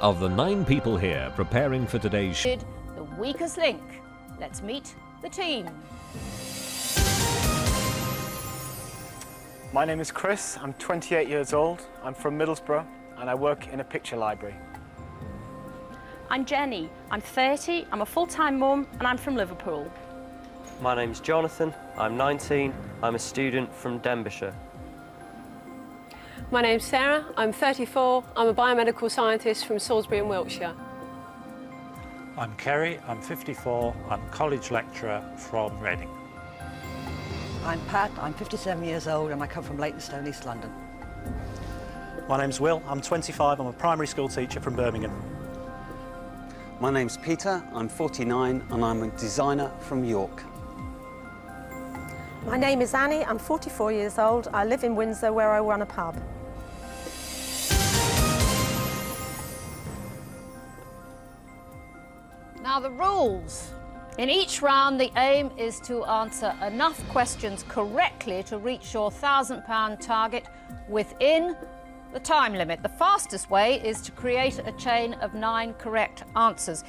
Of the 9 people here preparing for today's show, The weakest link. Let's meet the team. My name is Chris, I'm 28 years old, I'm from Middlesbrough and I work in a picture library. I'm Jenny, I'm 30, I'm a full-time mum and I'm from Liverpool. My name's Jonathan, I'm 19, I'm a student from Denbighshire. My name's Sarah, I'm 34, I'm a biomedical scientist from Salisbury in Wiltshire. I'm Kerry, I'm 54, I'm a college lecturer from Reading. I'm Pat, I'm 57 years old and I come from Leytonstone, East London. My name's Will, I'm 25, I'm a primary school teacher from Birmingham. My name's Peter, I'm 49 and I'm a designer from York. My name is Annie, I'm 44 years old, I live in Windsor where I run a pub. Now the rules. In each round, the aim is to answer enough questions correctly to reach your £1,000 target within the time limit. The fastest way is to create a chain of 9 correct answers.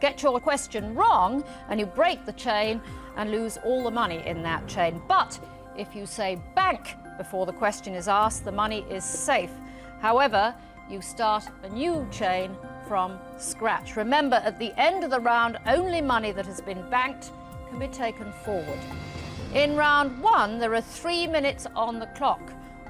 Get your question wrong and you break the chain and lose all the money in that chain. But if you say bank before the question is asked, the money is safe. However, you start a new chain from scratch. Remember, at the end of the round, only money that has been banked can be taken forward. In round 1, there are 3 minutes on the clock.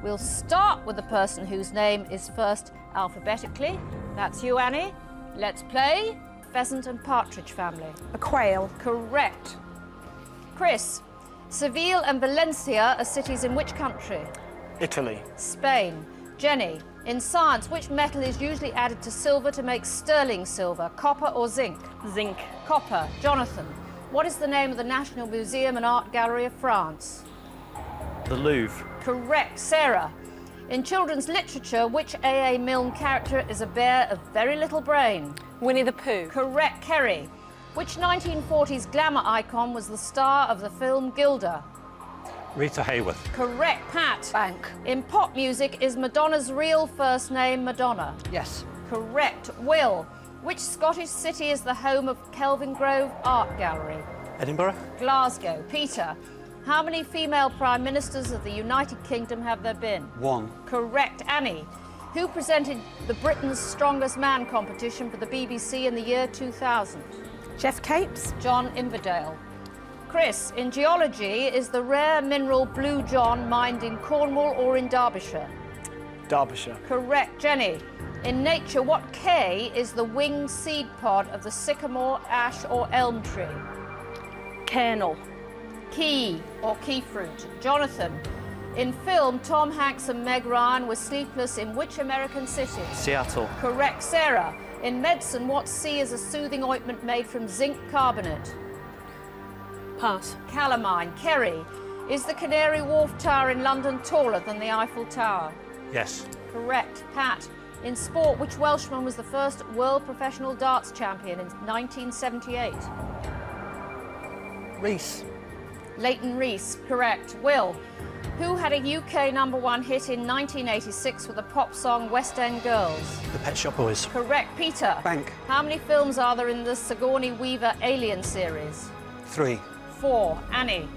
We'll start with the person whose name is first alphabetically. That's you, Annie. Let's play pheasant and partridge family. A quail. Correct. Chris, Seville and Valencia are cities in which country? Italy. Spain. Jenny, in science, which metal is usually added to silver to make sterling silver, copper or zinc? Zinc. Copper. Jonathan, what is the name of the National Museum and Art Gallery of France? The Louvre. Correct. Sarah, in children's literature, which A.A. Milne character is a bear of very little brain? Winnie the Pooh. Correct. Kerry, which 1940s glamour icon was the star of the film Gilda? Rita Hayworth. Correct. Pat, Bank. in pop music, is Madonna's real first name Madonna? Yes. Correct. Will, which Scottish city is the home of Kelvingrove Art Gallery? Edinburgh. Glasgow. Peter, how many female prime ministers of the United Kingdom have there been? 1. Correct. Annie, who presented the Britain's Strongest Man competition for the BBC in the year 2000? Jeff Capes. John Inverdale. Chris, in geology, is the rare mineral Blue John mined in Cornwall or in Derbyshire? Derbyshire. Correct. Jenny, in nature, what K is the winged seed pod of the sycamore, ash or elm tree? Kernel. Key or key fruit. Jonathan, in film, Tom Hanks and Meg Ryan were sleepless in which American city? Seattle. Correct. Sarah, in medicine, what C is a soothing ointment made from zinc carbonate? Pass. Calamine. Kerry, is the Canary Wharf Tower in London taller than the Eiffel Tower? Yes. Correct. Pat, in sport, which Welshman was the first world professional darts champion in 1978? Reese. Leighton Reese. Correct. Will, who had a UK #1 hit in 1986 with the pop song West End Girls? The Pet Shop Boys. Correct. Peter, Bank. how many films are there in the Sigourney Weaver Alien series? 3. 4. Annie,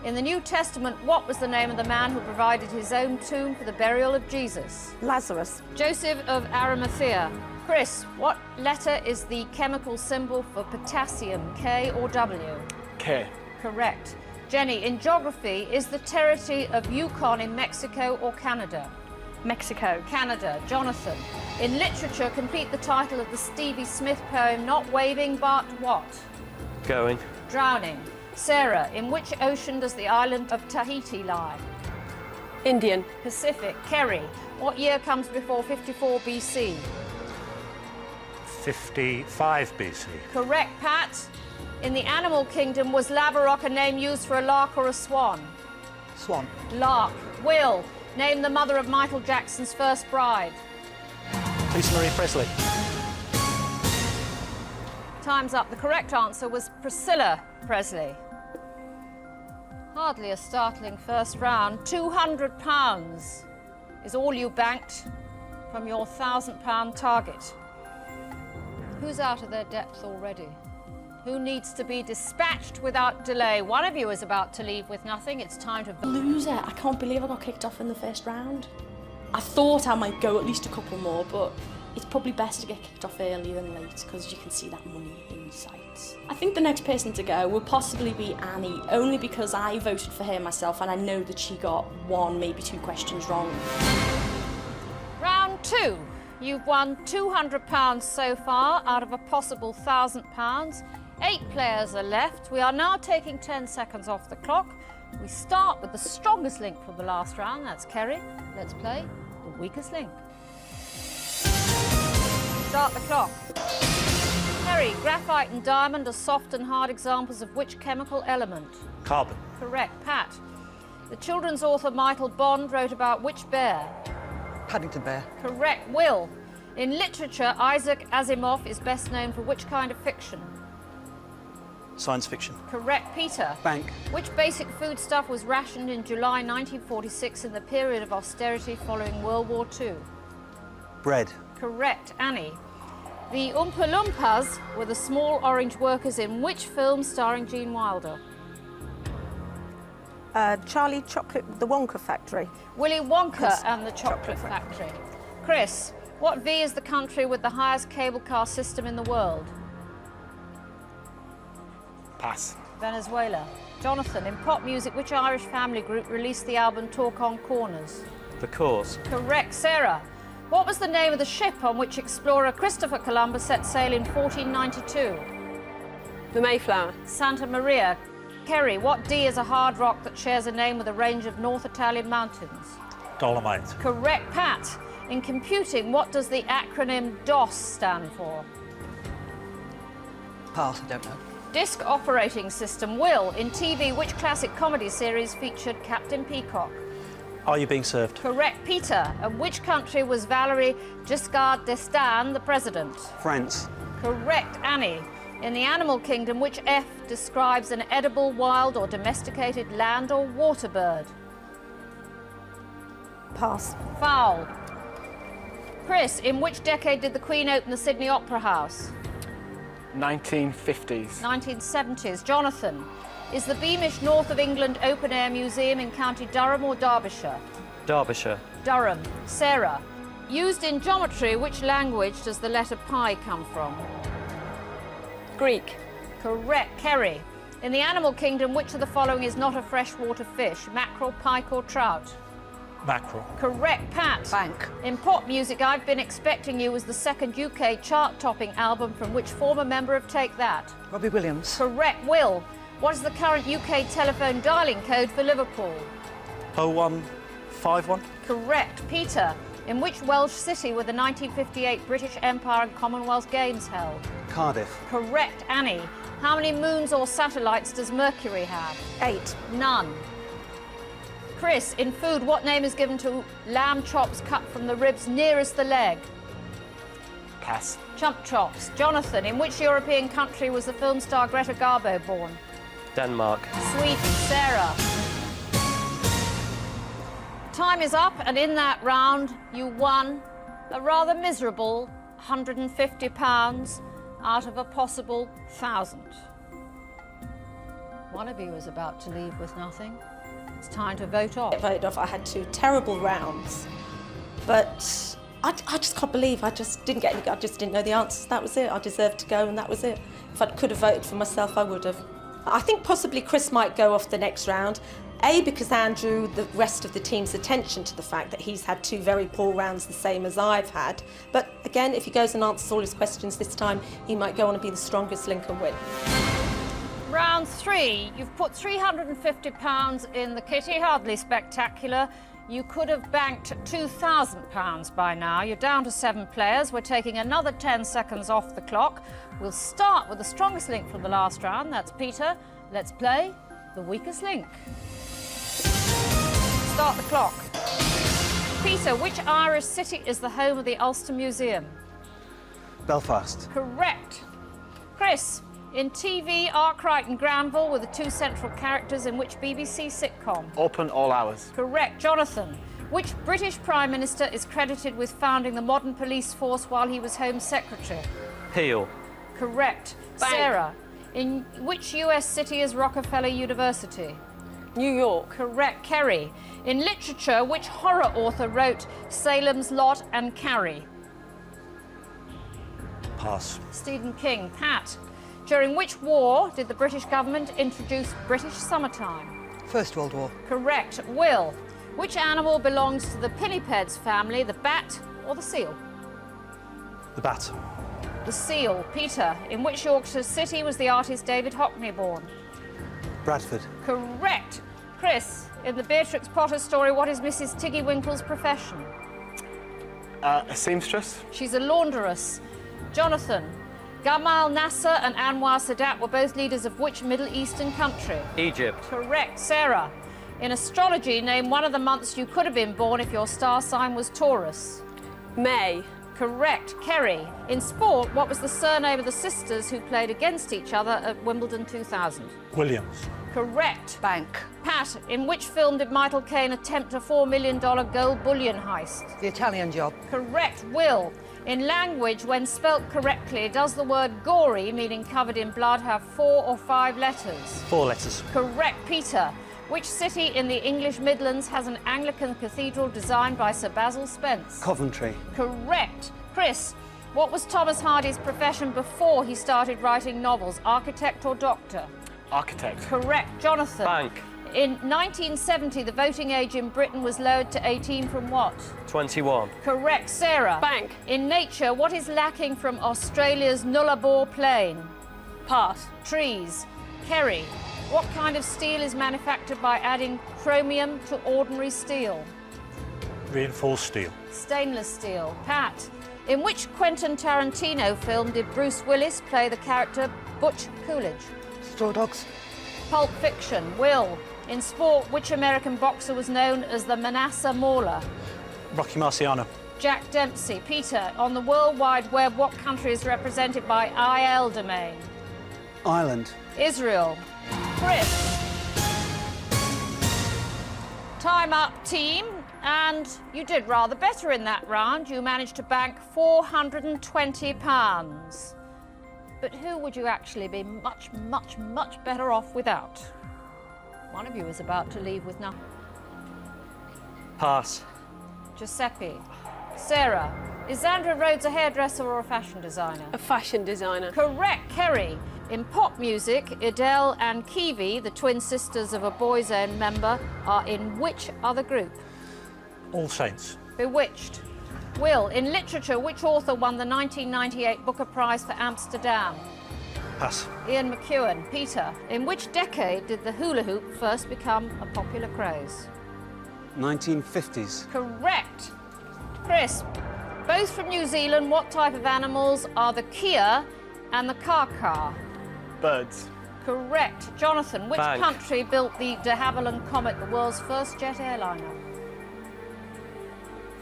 in the New Testament, what was the name of the man who provided his own tomb for the burial of Jesus? Lazarus. Joseph of Arimathea. Chris, what letter is the chemical symbol for potassium, K or W? K. Correct. Jenny, in geography, is the territory of Yukon in Mexico or Canada? Mexico. Canada. Jonathan, in literature, complete the title of the Stevie Smith poem, Not Waving, but what? Going. Drowning. Sarah, in which ocean does the island of Tahiti lie? Indian. Pacific. Kerry, what year comes before 54 BC? 55 BC. Correct. Pat, in the animal kingdom, was Laverock a name used for a lark or a swan? Swan. Lark. Will, name the mother of Michael Jackson's first bride. Lisa Marie Presley. Time's up. The correct answer was Priscilla Presley. Hardly a startling first round. £200 is all you banked. from your £1,000 target. Who's out of their depth already? Who needs to be dispatched without delay? One of you is about to leave with nothing. It's time to... Loser. I can't believe I got kicked off in the first round. I thought I might go at least a couple more, but it's probably best to get kicked off early than late because you can see that money in sight. I think the next person to go will possibly be Annie, only because I voted for her myself and I know that she got 1, maybe 2 questions wrong. Round 2. You've won £200 so far out of a possible £1,000. 8 players are left. We are now taking 10 seconds off the clock. We start with the strongest link from the last round. That's Kerry. Let's play the weakest link. Start the clock. Kerry, graphite and diamond are soft and hard examples of which chemical element? Carbon. Correct. Pat. The children's author Michael Bond wrote about which bear? Paddington Bear. Correct. Will. In literature, Isaac Asimov is best known for which kind of fiction? Science fiction. Correct. Peter. Bank. Which basic foodstuff was rationed in July 1946 in the period of austerity following World War II? Bread. Correct. Annie. The Oompa Loompas were the small orange workers in which film starring Gene Wilder? Charlie Chocolate, the Wonka Factory. Willy Wonka and the Chocolate Factory. Chris, what V is the country with the highest cable car system in the world? Pass. Venezuela. Jonathan, in pop music, which Irish family group released the album Talk on Corners? The Course. Correct. Sarah, what was the name of the ship on which explorer Christopher Columbus set sail in 1492? The Mayflower. Santa Maria. Kerry, what D is a hard rock that shares a name with a range of North Italian mountains? Dolomite. Correct. Pat, in computing, what does the acronym DOS stand for? Pass, I don't know. Disk Operating System. Will, in TV, which classic comedy series featured Captain Peacock? Are You Being Served? Correct. Peter, of which country was Valéry Giscard d'Estaing the president? France. Correct. Annie, in the animal kingdom, which F describes an edible, wild or domesticated land or water bird? Pass. Fowl. Chris, in which decade did the Queen open the Sydney Opera House? 1950s. 1970s. Jonathan, is the Beamish North of England Open Air Museum in County Durham or Derbyshire? Derbyshire. Durham. Sarah, used in geometry, which language does the letter pi come from? Greek. Correct. Kerry, in the animal kingdom, which of the following is not a freshwater fish? Mackerel, pike or trout? Mackerel. Correct. Pat. Bank. In pop music, I've Been Expecting You was the second UK chart-topping album from which former member of Take That? Robbie Williams. Correct. Will, what is the current UK telephone dialing code for Liverpool? 0151. Correct. Peter, in which Welsh city were the 1958 British Empire and Commonwealth Games held? Cardiff. Correct. Annie, how many moons or satellites does Mercury have? 8. None. Chris, in food, what name is given to lamb chops cut from the ribs nearest the leg? Pass. Chump chops. Jonathan, in which European country was the film star Greta Garbo born? Denmark. Sweden. Sarah. Time is up, and in that round, you won a rather miserable £150 out of a possible 1,000. One of you is about to leave with nothing. It's time to vote off. Voted off. I had 2 terrible rounds, but I just can't believe I just didn't get any. I just didn't know the answers. That was it. I deserved to go, and that was it. If I could have voted for myself, I would have. I think possibly Chris might go off the next round. A, because Andrew, the rest of the team's attention to the fact that he's had 2 very poor rounds, the same as I've had. But again, if he goes and answers all his questions this time, he might go on and be the strongest link and win. Round 3, you've put £350 in the kitty, hardly spectacular. You could have banked £2,000 by now. You're down to 7 players. We're taking another 10 seconds off the clock. We'll start with the strongest link from the last round. That's Peter. Let's play the weakest link. Start the clock. Peter, which Irish city is the home of the Ulster Museum? Belfast. Correct. Chris, in TV, Arkwright and Granville were the 2 central characters in which BBC sitcom? Open all hours. Correct. Jonathan, Which British Prime Minister is credited with founding the modern police force while he was Home Secretary? Peel. Correct. Bank. Sarah, in which US city is Rockefeller University? New York. Correct. Kerry, in literature, which horror author wrote Salem's Lot and Carrie? Pass. Stephen King. Pat, during which war did the British government introduce British summertime? First World War. Correct. Will, which animal belongs to the pinnipeds family, the bat or the seal? The bat. The seal. Peter, in which Yorkshire city was the artist David Hockney born? Bradford. Correct. Chris, in the Beatrix Potter story, what is Mrs. Tiggy Winkle's profession? A seamstress. She's a launderess. Jonathan, Gamal Nasser and Anwar Sadat were both leaders of which Middle Eastern country? Egypt. Correct. Sarah, in astrology, name one of the months you could have been born if your star sign was Taurus. May. Correct. Kerry, in sport, what was the surname of the sisters who played against each other at Wimbledon 2000? Williams. Correct. Bank. Pat, in which film did Michael Caine attempt a $4 million gold bullion heist? The Italian Job. Correct. Will, in language, when spelt correctly, does the word gory, meaning covered in blood, have 4 or 5 letters? 4 letters. Correct. Peter, which city in the English Midlands has an Anglican cathedral designed by Sir Basil Spence? Coventry. Correct. Chris, what was Thomas Hardy's profession before he started writing novels, architect or doctor? Architect. Correct. Jonathan. Bank. In 1970, the voting age in Britain was lowered to 18 from what? 21. Correct. Sarah. Bank. In nature, what is lacking from Australia's Nullarbor Plain? Pass. Trees. Kerry, what kind of steel is manufactured by adding chromium to ordinary steel? Reinforced steel. Stainless steel. Pat, in which Quentin Tarantino film did Bruce Willis play the character Butch Coolidge? Straw Dogs. Pulp Fiction. Will, in sport, which American boxer was known as the Manasseh Mauler? Rocky Marciano. Jack Dempsey. Peter, on the World Wide Web, what country is represented by IL domain? Ireland. Israel. Chris. Time up, team. And you did rather better in that round. You managed to bank £420. But who would you actually be much, much, much better off without? One of you is about to leave with nothing. Pass. Giuseppe. Sarah, is Zandra Rhodes a hairdresser or a fashion designer? A fashion designer. Correct. Kerry, in pop music, Adele and Kiwi, the twin sisters of a Boy's Own member, are in which other group? All Saints. Bewitched. Will, in literature, which author won the 1998 Booker Prize for Amsterdam? Pass. Ian McEwan. Peter, in which decade did the hula hoop first become a popular craze? 1950s. Correct. Chris, both from New Zealand, what type of animals are the kia and the kaka? Birds. Correct. Jonathan, which Bank. country built the de Havilland Comet, the world's first jet airliner?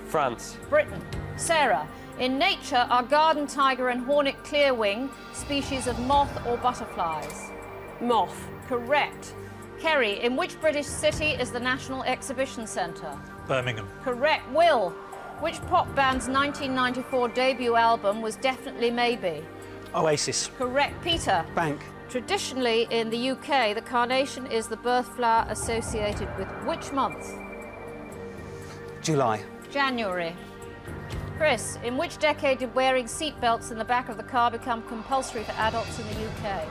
France. Britain. Sarah, in nature, are garden tiger and hornet clearwing species of moth or butterflies? Moth. Correct. Kerry, in which British city is the National Exhibition Centre? Birmingham. Correct. Will, which pop band's 1994 debut album was Definitely Maybe? Oasis. Correct. Peter. Bank. Traditionally, in the UK, the carnation is the birth flower associated with which month? July. January. Chris, in which decade did wearing seatbelts in the back of the car become compulsory for adults in the UK?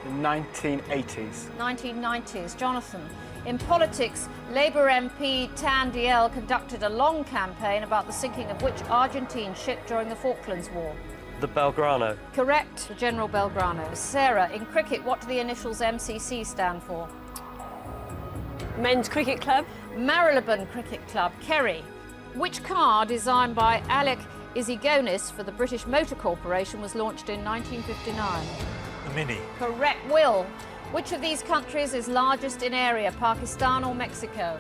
The 1980s. 1990s. Jonathan, in politics, Labour MP Tan Diel conducted a long campaign about the sinking of which Argentine ship during the Falklands War? The Belgrano. Correct, the General Belgrano. Sarah, in cricket, what do the initials MCC stand for? Men's Cricket Club. Marylebone Cricket Club. Kerry, which car designed by Alec Izigonis for the British Motor Corporation was launched in 1959? The Mini. Correct. Will, which of these countries is largest in area, Pakistan or Mexico?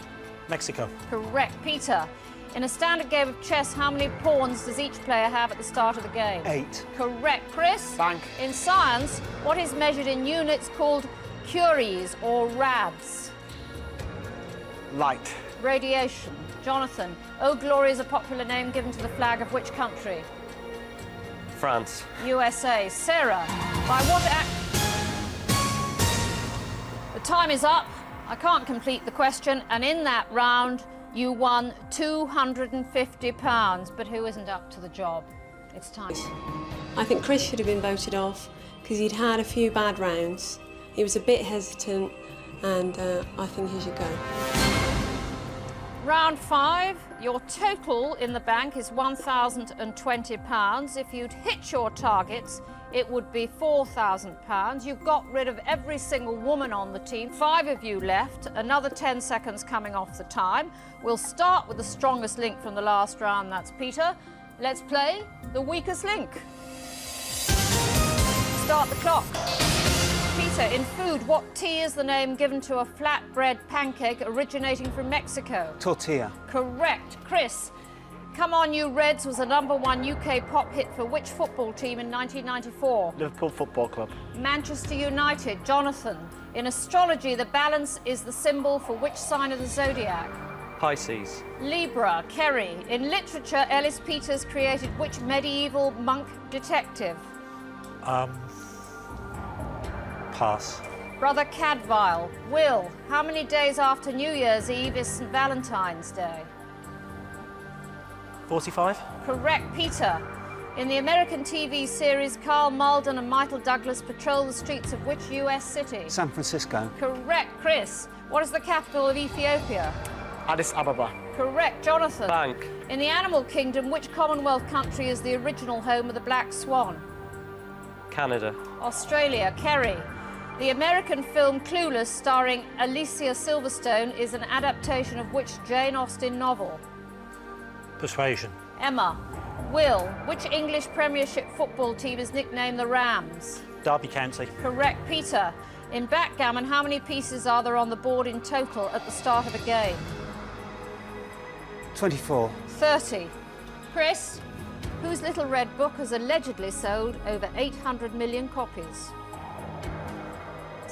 Mexico. Correct. Peter, in a standard game of chess, how many pawns does each player have at the start of the game? 8. Correct. Chris? Bank. In science, what is measured in units called curies or rads? Light. Radiation. Jonathan. Oh Glory is a popular name given to the flag of which country? France. USA. Sarah, by what act... The time is up. I can't complete the question, and in that round, you won £250. But who isn't up to the job? It's time. I think Chris should have been voted off because he'd had a few bad rounds. He was a bit hesitant, and I think he should go. Round 5, your total in the bank is £1,020. If you'd hit your targets, it would be £4,000. You've got rid of every single woman on the team. 5 of you left, another 10 seconds coming off the time. We'll start with the strongest link from the last round, that's Peter. Let's play the weakest link. Start the clock. Peter, in food, what tea is the name given to a flatbread pancake originating from Mexico? Tortilla. Correct. Chris, Come On You Reds was a #1 UK pop hit for which football team in 1994? Liverpool Football Club. Manchester United. Jonathan, in astrology, the balance is the symbol for which sign of the zodiac? Pisces. Libra. Kerry, in literature, Ellis Peters created which medieval monk detective? Pass. Brother Cadfael. Will, how many days after New Year's Eve is St. Valentine's Day? 45. Correct. Peter, in the American TV series, Carl Malden and Michael Douglas patrol the streets of which US city? San Francisco. Correct. Chris, what is the capital of Ethiopia? Addis Ababa. Correct. Jonathan, Bank. in the animal kingdom, which Commonwealth country is the original home of the black swan? Canada. Australia. Kerry, the American film Clueless, starring Alicia Silverstone, is an adaptation of which Jane Austen novel? Persuasion. Emma. Will, which English Premiership football team is nicknamed the Rams? Derby County. Correct. Peter, in backgammon, how many pieces are there on the board in total at the start of a game? 24. 30. Chris, whose Little Red Book has allegedly sold over 800 million copies?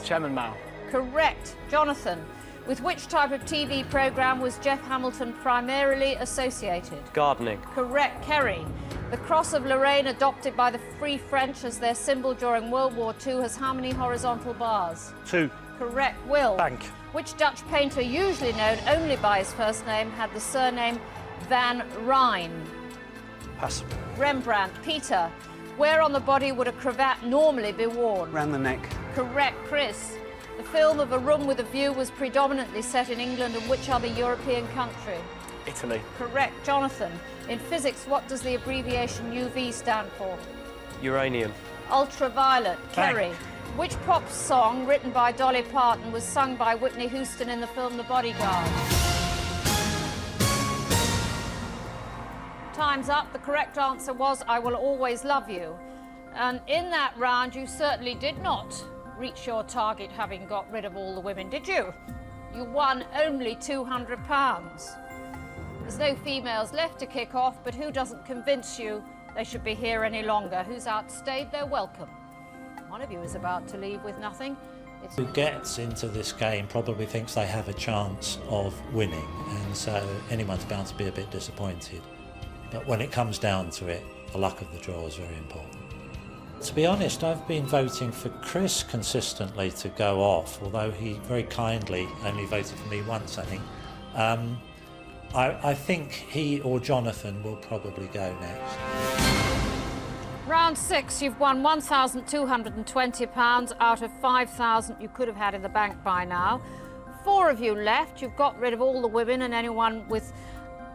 Chairman Mao. Correct. Jonathan, with which type of TV programme was Jeff Hamilton primarily associated? Gardening. Correct. Kerry, the Cross of Lorraine, adopted by the Free French as their symbol during World War II, has how many horizontal bars? 2. Correct. Will, Bank. which Dutch painter, usually known only by his first name, had the surname Van Rijn? Pass. Rembrandt. Peter, where on the body would a cravat normally be worn? Round the neck. Correct. Chris, the film of A Room with a View was predominantly set in England and which other European country? Italy. Correct. Jonathan, in physics, what does the abbreviation UV stand for? Uranium. Ultraviolet. Bang. Kerry, which pop song written by Dolly Parton was sung by Whitney Houston in the film The Bodyguard? Time's up. The correct answer was I Will Always Love You. And in that round, you certainly did not reach your target having got rid of all the women, did you? You won only £200. There's no females left to kick off, but who doesn't convince you they should be here any longer? Who's outstayed their welcome? One of you is about to leave with nothing. It's... Who gets into this game probably thinks they have a chance of winning, and so anyone's bound to be a bit disappointed. But when it comes down to it, the luck of the draw is very important. To be honest, I've been voting for Chris consistently to go off, although he very kindly only voted for me once, I think. I think he or Jonathan will probably go next. Round 6, you've won £1,220 out of £5,000 you could have had in the bank by now. 4 of you left. You've got rid of all the women and anyone with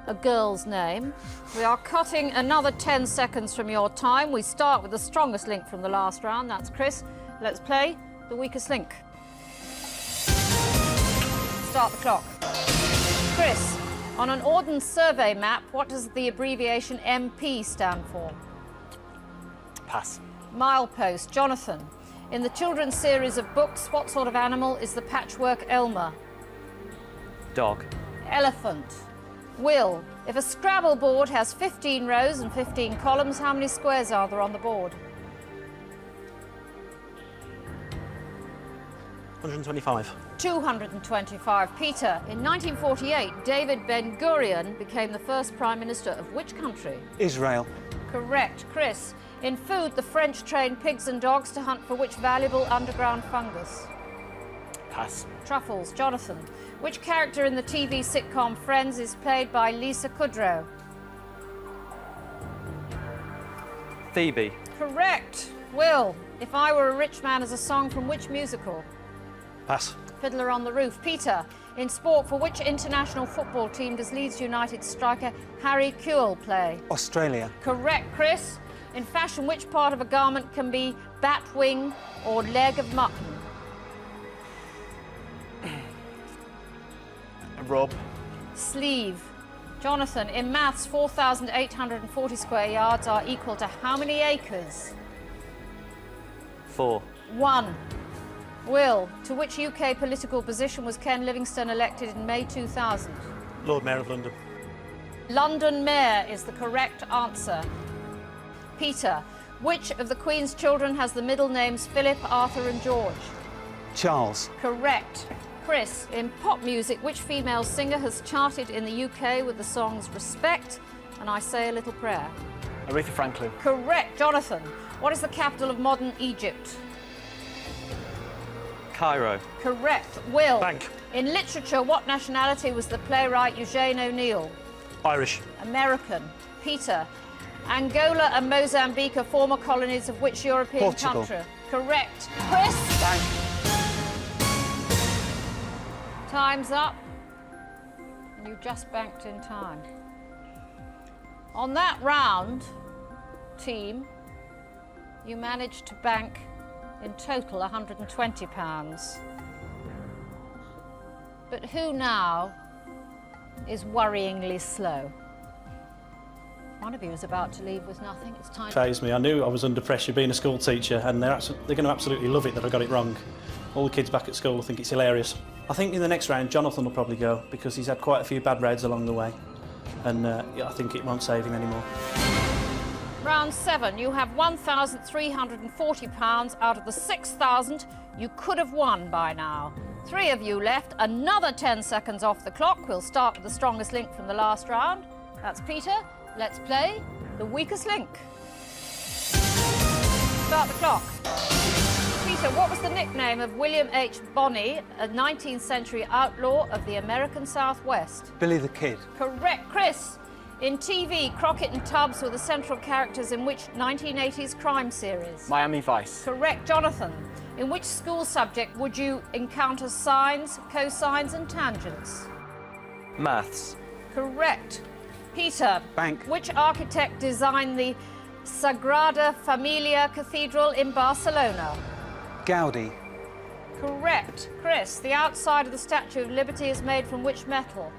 a girl's name. We are cutting another 10 seconds from your time. We start with the strongest link from the last round. That's Chris. Let's play the weakest link. Start the clock. Chris, on an Ordnance Survey map, what does the abbreviation MP stand for? Pass. Milepost. Jonathan, in the children's series of books, what sort of animal is the patchwork Elmer? Dog. Elephant. Will, if a Scrabble board has 15 rows and 15 columns, how many squares are there on the board? 125. 225. Peter, in 1948, David Ben-Gurion became the first Prime Minister of which country? Israel. Correct. Chris, in food, the French trained pigs and dogs to hunt for which valuable underground fungus? Pass. Truffles. Jonathan, which character in the TV sitcom Friends is played by Lisa Kudrow? Phoebe. Correct. Will, If I Were a Rich Man is a song from which musical? Pass. Fiddler on the Roof. Peter, in sport, for which international football team does Leeds United striker Harry Kewell play? Australia. Correct. Chris, in fashion, which part of a garment can be bat wing or leg of mutton? A robe. Sleeve. Jonathan, in maths, 4,840 square yards are equal to how many acres? 4. 1. Will, to which UK political position was Ken Livingstone elected in May 2000? Lord Mayor of London. London Mayor is the correct answer. Peter, which of the Queen's children has the middle names Philip, Arthur and George? Charles. Correct. Chris, in pop music, which female singer has charted in the UK with the songs Respect and I Say a Little Prayer? Aretha Franklin. Correct. Jonathan, what is the capital of modern Egypt? Cairo. Correct. Will, Bank. in literature, what nationality was the playwright Eugene O'Neill? Irish. American. Peter, Angola and Mozambique are former colonies of which European Portugal. country? Correct. Chris? Bank. Time's up. You just banked in time. On that round, team, you managed to bank in total £120. But who now is worryingly slow? One of you is about to leave with nothing. It's time. Fazed me. I knew I was under pressure being a school teacher, and they're going to absolutely love it that I got it wrong. All the kids back at school will think it's hilarious. I think in the next round, Jonathan will probably go because he's had quite a few bad rounds along the way, and yeah, I think it won't save him anymore. Round 7, you have £1,340 out of the 6,000 you could have won by now. 3 of you left, another 10 seconds off the clock. We'll start with the strongest link from the last round. That's Peter. Let's play the weakest link. Start the clock. Peter, what was the nickname of William H. Bonney, a 19th century outlaw of the American Southwest? Billy the Kid. Correct. Chris, in TV, Crockett and Tubbs were the central characters in which 1980s crime series? Miami Vice. Correct. Jonathan, in which school subject would you encounter sines, cosines and tangents? Maths. Correct. Peter, Bank. which architect designed the Sagrada Familia Cathedral in Barcelona? Gaudi. Correct. Chris, the outside of the Statue of Liberty is made from which metal?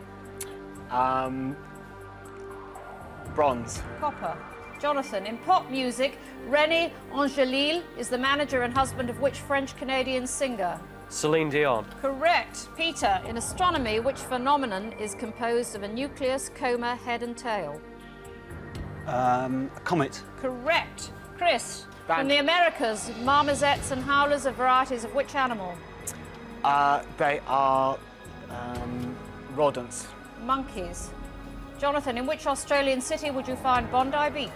Bronze. Copper. Jonathan, in pop music, René Angelil is the manager and husband of which French-Canadian singer? Celine Dion. Correct. Peter, in astronomy, which phenomenon is composed of a nucleus, coma, head and tail? A comet. Correct. Chris, Bank. from the Americas, marmosets and howlers are varieties of which animal? They are rodents. Monkeys. Jonathan, in which Australian city would you find Bondi Beach?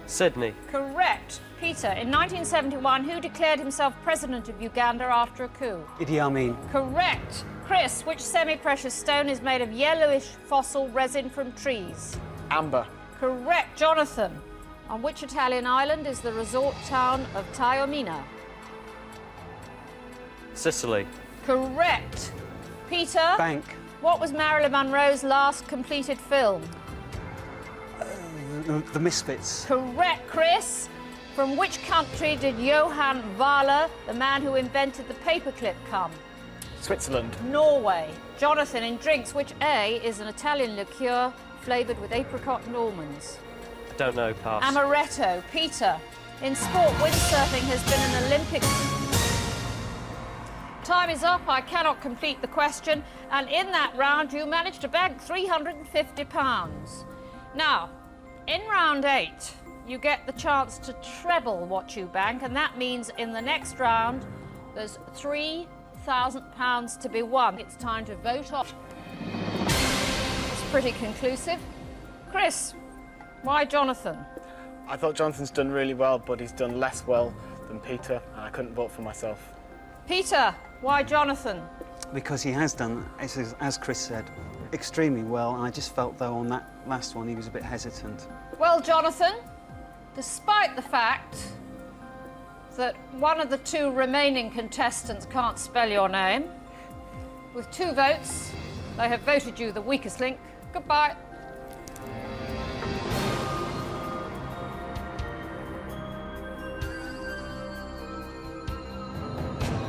Sydney. Correct. Peter, in 1971, who declared himself president of Uganda after a coup? Idi Amin. Correct. Chris, which semi-precious stone is made of yellowish fossil resin from trees? Amber. Correct. Jonathan, on which Italian island is the resort town of Taormina? Sicily. Correct. Peter, Bank. what was Marilyn Monroe's last completed film? The Misfits. Correct. Chris, from which country did Johann Wahler, the man who invented the paperclip, come? Switzerland. Norway. Jonathan, in drinks, which A is an Italian liqueur flavoured with apricot and almonds? Don't know, pass. Amaretto. Peter, in sport, windsurfing has been an Olympic... Time is up. I cannot complete the question. And in that round, you managed to bank £350. Now, in round 8, you get the chance to treble what you bank, and that means in the next round, There's £3,000 to be won. It's time to vote on. It's pretty conclusive. Chris, why Jonathan? I thought Jonathan's done really well, but he's done less well than Peter, and I couldn't vote for myself. Peter, why Jonathan? Because he has done, as Chris said, extremely well, and I just felt, though, on that last one, he was a bit hesitant. Well, Jonathan, despite the fact that one of the two remaining contestants can't spell your name, with 2 votes, they have voted you the weakest link. Goodbye.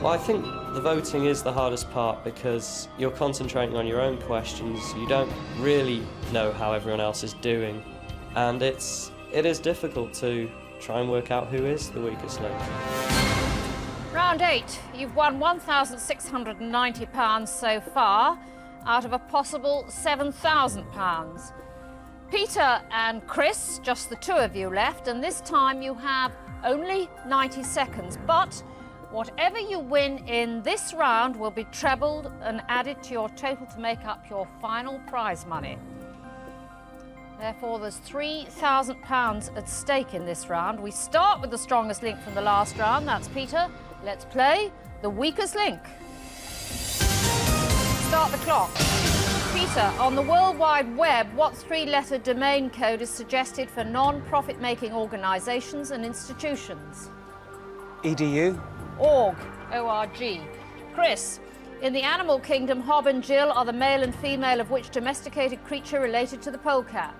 Well, I think the voting is the hardest part because you're concentrating on your own questions. You don't really know how everyone else is doing, and it is difficult to try and work out who is the weakest link. Round 8. You've won £1,690 so far out of a possible £7,000. Peter and Chris, just the 2 of you left, and this time you have only 90 seconds, but whatever you win in this round will be trebled and added to your total to make up your final prize money. Therefore, there's £3,000 at stake in this round. We start with the strongest link from the last round. That's Peter. Let's play the weakest link. Start the clock. Peter, on the World Wide Web, what 3-letter domain code is suggested for non-profit-making organisations and institutions? EDU? Org, O-R-G. Chris, in the animal kingdom, Hob and Jill are the male and female of which domesticated creature related to the polecat?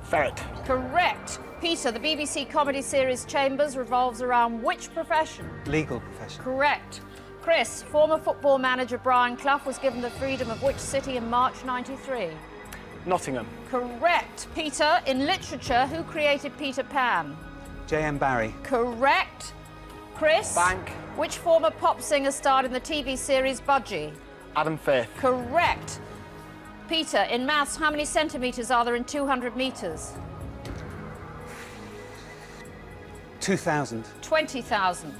Ferret. Correct. Peter, the BBC comedy series Chambers revolves around which profession? Legal profession. Correct. Chris, former football manager Brian Clough was given the freedom of which city in March '93? Nottingham. Correct. Peter, in literature, who created Peter Pan? J.M. Barrie. Correct. Chris? Bank. Which former pop singer starred in the TV series Budgie? Adam Faith. Correct. Peter, in maths, how many centimetres are there in 200 metres? 2,000. 20,000.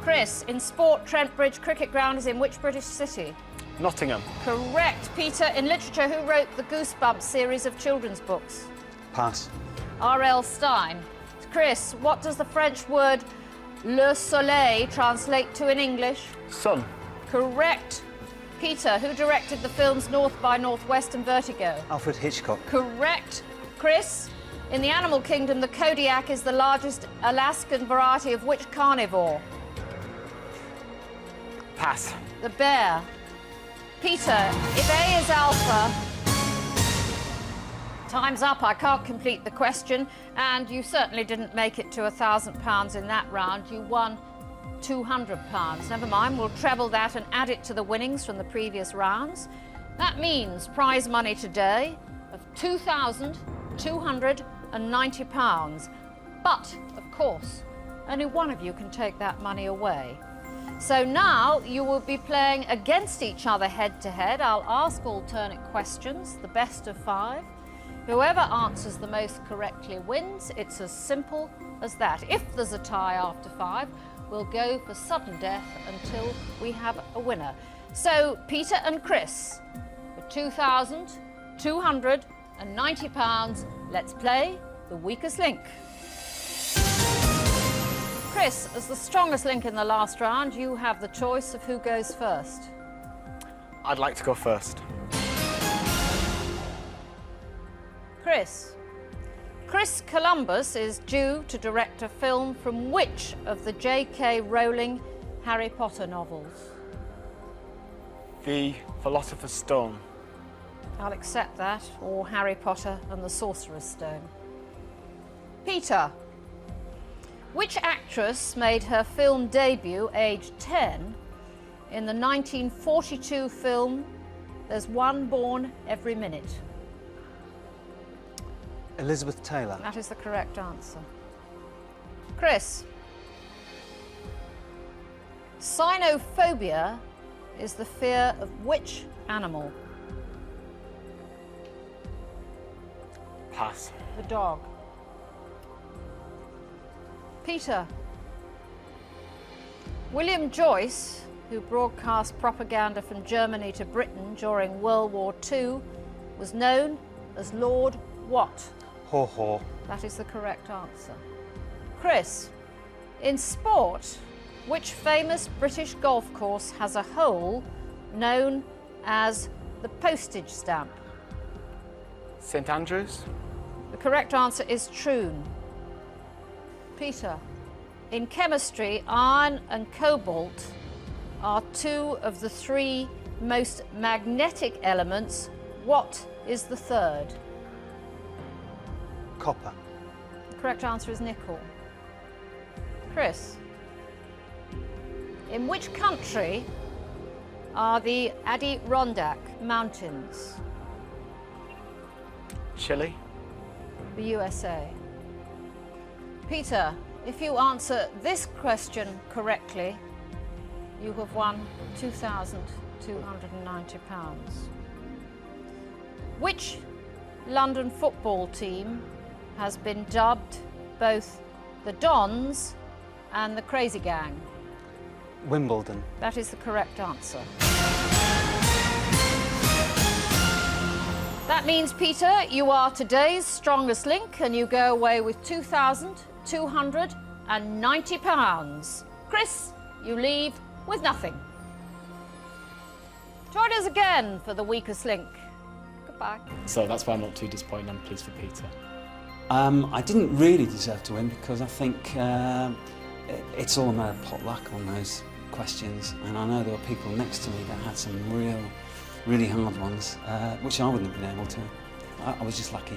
Chris, in sport, Trent Bridge Cricket Ground is in which British city? Nottingham. Correct. Peter, in literature, who wrote the Goosebumps series of children's books? Pass. R.L. Stein. Chris, what does the French word Le Soleil translate to in English? Sun. Correct. Peter, who directed the films North by Northwest and Vertigo? Alfred Hitchcock. Correct. Chris, in the animal kingdom, the Kodiak is the largest Alaskan variety of which carnivore? Pass. The bear. Peter, if A is alpha... Time's up, I can't complete the question, and you certainly didn't make it to £1,000 in that round. You won £200. Never mind, we'll treble that and add it to the winnings from the previous rounds. That means prize money today of £2,290. But, of course, only one of you can take that money away. So now you will be playing against each other head-to-head. I'll ask alternate questions, the best of 5. Whoever answers the most correctly wins. It's as simple as that. If there's a tie after 5, we'll go for sudden death until we have a winner. So, Peter and Chris, for £2,290, let's play the weakest link. Chris, as the strongest link in the last round, you have the choice of who goes first. I'd like to go first. Chris Columbus is due to direct a film from which of the J.K. Rowling Harry Potter novels? The Philosopher's Stone. I'll accept that, or Harry Potter and the Sorcerer's Stone. Peter, which actress made her film debut aged 10 in the 1942 film There's One Born Every Minute? Elizabeth Taylor. That is the correct answer. Chris, cynophobia is the fear of which animal? Pass. The dog. William Joyce, who broadcast propaganda from Germany to Britain during World War II, was known as Lord what? Haw Haw. That is the correct answer. Chris, in sport, which famous British golf course has a hole known as the postage stamp? St Andrews. The correct answer is Troon. Peter, in chemistry, iron and cobalt are two of the three most magnetic elements. What is the third? Copper. The correct answer is nickel. Chris, in which country are the Adirondack Mountains? Chile. The USA. Peter, if you answer this question correctly, you have won £2,290. Which London football team has been dubbed both the Dons and the Crazy Gang? Wimbledon. That is the correct answer. That means, Peter, you are today's strongest link and you go away with £2,290. Chris, you leave with nothing. Join us again for the weakest link. Goodbye. So that's why I'm not too disappointed. I'm pleased for Peter. I didn't really deserve to win because I think it's all a matter of potluck on those questions, and I know there were people next to me that had some really hard ones, which I wouldn't have been able to. I was just lucky.